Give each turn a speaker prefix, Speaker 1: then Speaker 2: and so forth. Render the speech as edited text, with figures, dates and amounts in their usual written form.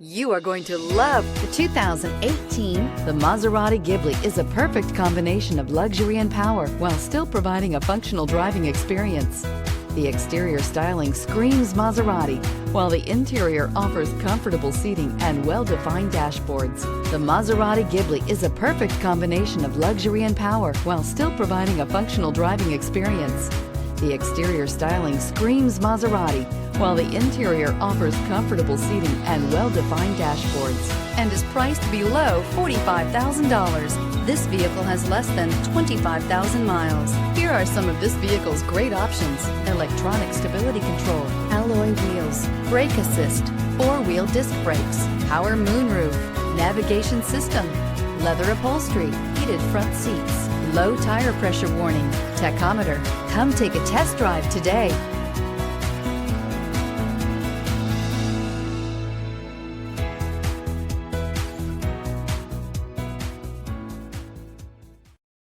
Speaker 1: You are going to love the 2018. The Maserati Ghibli is a perfect combination of luxury and power while still providing a functional driving experience. The exterior styling screams Maserati, while the interior offers comfortable seating and well-defined dashboards. The Maserati Ghibli is a perfect combination of luxury and power while still providing a functional driving experience. The exterior styling screams Maserati, while the interior offers comfortable seating and well-defined dashboards, and is priced below $45,000. This vehicle has less than 25,000 miles. Here are some of this vehicle's great options: electronic stability control, alloy wheels, brake assist, four-wheel disc brakes, power moonroof, navigation system, leather upholstery, heated front seats, low tire pressure warning, tachometer. Come take a test drive today.